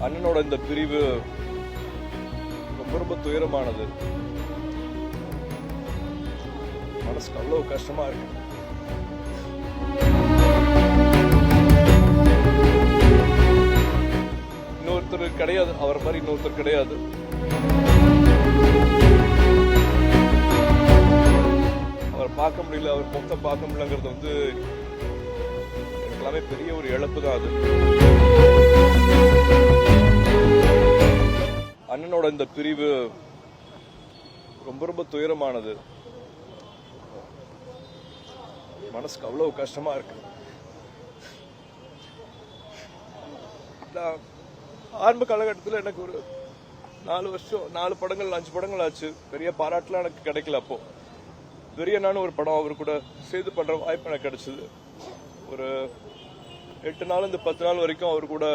அண்ணனோட இந்த பிரிவு ரொம்ப ரொம்ப துயரமானது. மனசுக்கு அவ்வளவு கஷ்டமா இருக்கு. இன்னொருத்தர் கிடையாது, அவர் மாதிரி இன்னொருத்தர் கிடையாது. அவர் பார்க்க முடியல, அவர் முகத்தை பார்க்க முடியலங்கிறது வந்து எல்லாமே பெரிய ஒரு இழப்பு தான் அது. அண்ணனோட இந்த பிரிவு ரொம்ப ரொம்ப துயரமானது. மனசுக்கு அவ்வளவு கஷ்டமா இருக்கு. ஆரம்ப காலகட்டத்தில் எனக்கு ஒரு 4 வருஷம் 4 படங்கள் 5 படங்கள் ஆச்சு. பெரிய பாராட்டுலாம் எனக்கு கிடைக்கல. அப்போ பெரிய நானும் ஒரு படம் அவர் கூட சேர்ந்து பண்ற வாய்ப்பு எனக்கு கிடைச்சது. ஒரு 8 நாள் இந்த 10 நாள் வரைக்கும் அவர் கூட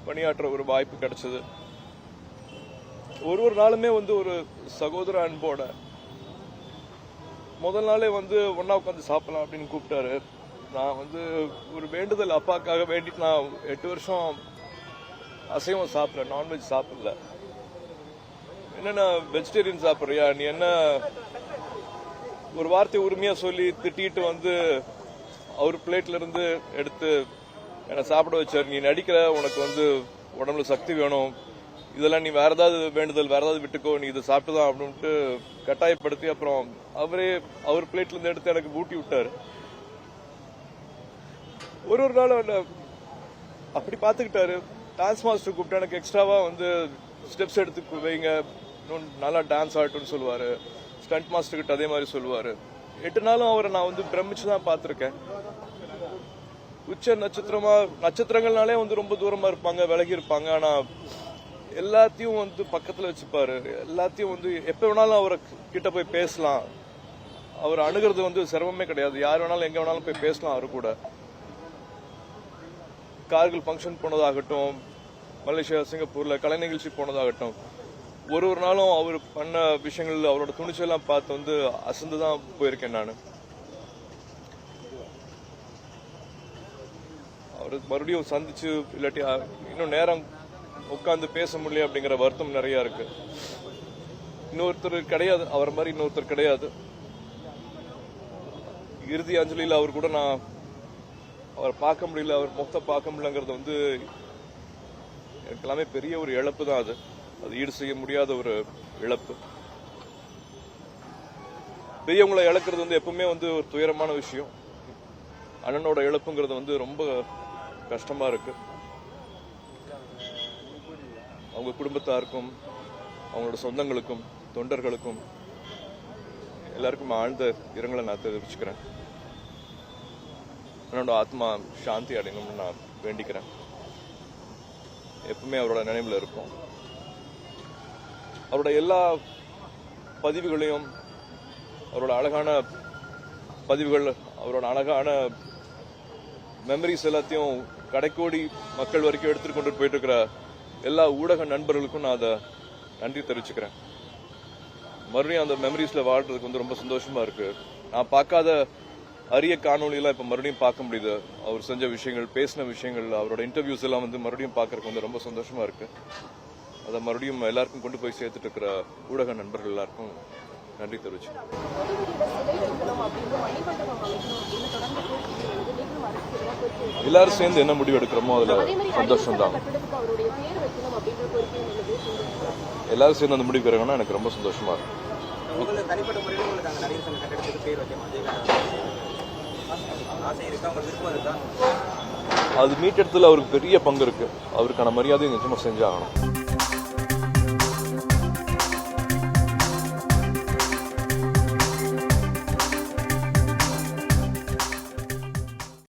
பணியாற்ற ஒரு வாய்ப்பு கிடைச்சது. ஒரு நாளுமே வந்து ஒரு சகோதர அன்போட முதல் நாளே வந்து ஒன்னா உட்காந்து சாப்பிடலாம் அப்படின்னு கூப்பிட்டாரு. நான் வந்து ஒரு வேண்டுதல் அப்பாக்காக வேண்டிட்டு நான் 8 வருஷம் அசைவம் சாப்பிடல, நான்வெஜ் சாப்பிடல. என்னன்னா வெஜிடேரியன் சாப்பிட்றியா நீ, என்ன ஒரு வார்த்தை உரிமையா சொல்லி திட்டிட்டு வந்து அவர் பிளேட்ல இருந்து எடுத்து என்னை சாப்பிட வச்சார். நீ நடிக்கிற, உனக்கு வந்து உடம்புல சக்தி வேணும், இதெல்லாம் நீ வேற ஏதாவது வேண்டுதல் வேற ஏதாவது விட்டுக்கோ, நீ இதை சாப்பிட்டுதான் அப்படின்ட்டு கட்டாயப்படுத்தி அப்புறம் அவரே அவர் பிளேட்ல இருந்து எடுத்து எனக்கு ஊட்டி விட்டாரு. ஒரு நாள் அப்படி பாத்துக்கிட்டாரு. டான்ஸ் மாஸ்டர் கூப்பிட்டு எனக்கு எக்ஸ்ட்ராவா வந்து ஸ்டெப்ஸ் எடுத்து வைங்க, இன்னும் நல்லா டான்ஸ் ஆகட்டும்னு சொல்லுவாரு. ஸ்டண்ட் மாஸ்டர் கிட்ட அதே மாதிரி சொல்லுவாரு. 8 நாளும் அவரை நான் வந்து பிரமிச்சுதான் பார்த்திருக்கேன். உச்ச நட்சத்திரங்கள்னாலே வந்து ரொம்ப தூரமா இருப்பாங்க, விலகி இருப்பாங்க. ஆனா எல்லாத்தையும் வந்து பக்கத்துல வச்சுப்பாரு. எல்லாத்தையும் வந்து எப்ப வேணாலும் அவரை கிட்ட போய் பேசலாம். அவர் அணுகிறது வந்து சிரமமே கிடையாது. யார் வேணாலும் எங்க வேணாலும் போய் பேசலாம் அவரு கூட. கார்கில் ஃபங்க்ஷன் போனதாகட்டும், மலேசியா சிங்கப்பூர்ல கலை நிகழ்ச்சி போனதாகட்டும், ஒரு நாளும் அவர் பண்ண விஷயங்கள் அவரோட துணிச்சலாம் பார்த்து வந்து அசந்துதான் போயிருக்கேன் நான். அவரு மறுபடியும் சந்திச்சு இல்லாட்டி இன்னும் நேரம் உட்காந்து பேச முடியல அப்படிங்கிற வருத்தம் நிறைய இருக்கு. இன்னொருத்தர் கிடையாது, அவர் மாதிரி இன்னொருத்தர் கிடையாது. இறுதி அஞ்சலியில் அவர் கூட நான் அவர் பார்க்க முடியல, அவர் முகத்தை பார்க்க முடியலங்கிறது வந்து எனக்கு எல்லாமே பெரிய ஒரு இழப்பு தான். அது ஈடு செய்ய முடியாத ஒரு இழப்பு. பெரியவங்களை இழக்கிறது வந்து எப்பவுமே வந்து ஒரு துயரமான விஷயம். அண்ணனோட இழப்புங்கிறது வந்து ரொம்ப கஷ்டமா இருக்கு. அவங்க குடும்பத்தாருக்கும், அவங்களோட சொந்தங்களுக்கும், தொண்டர்களுக்கும் எல்லாருக்கும் ஆழ்ந்த இரங்கலை நான் தெரிவிச்சுக்கிறேன். என்னோட ஆத்மா சாந்தி அடையணும்னு நான் வேண்டிக்கிறேன். எப்பவுமே அவரோட நினைவுல இருக்கும். அவரோட எல்லா பதிவுகளையும், அவரோட அழகான பதிவுகள், அவரோட அழகான மெமரிஸ் எல்லாத்தையும் கடைக்கோடி மக்கள் வரைக்கும் எடுத்துட்டு கொண்டு போயிட்டு இருக்கிற எல்லா ஊடக நண்பர்களுக்கும் நான் அதை நன்றி தெரிவிச்சுக்கிறேன். மறுபடியும் அந்த மெமரிஸ்ல வாழ்றதுக்கு வந்து ரொம்ப சந்தோஷமா இருக்கு. நான் பார்க்காத அரிய காணொலியெல்லாம் இப்ப மறுபடியும் பார்க்க முடியுது. அவர் செஞ்ச விஷயங்கள், பேசின விஷயங்கள், அவரோட இன்டர்வியூஸ் எல்லாம் வந்து மறுபடியும் பார்க்கறதுக்கு வந்து ரொம்ப சந்தோஷமா இருக்கு. அதை மறுபடியும் எல்லாருக்கும் கொண்டு போய் சேர்த்துட்டு இருக்கிற ஊடக நண்பர்கள் எல்லாருக்கும் நன்றி தெரிவிச்சு. எல்லாரும் சேர்ந்து என்ன முடிவு எடுக்கிறோமோ அதுல சந்தோஷம் தான். எல்லாரும் சேர்ந்து அந்த முடிவு எடுக்கிறாங்கன்னா எனக்கு ரொம்ப சந்தோஷமா இருக்கு. அது மீட்டெடுத்துல அவருக்கு பெரிய பங்கு இருக்கு. அவருக்கான மரியாதையை நிச்சயமா செஞ்சாகணும்.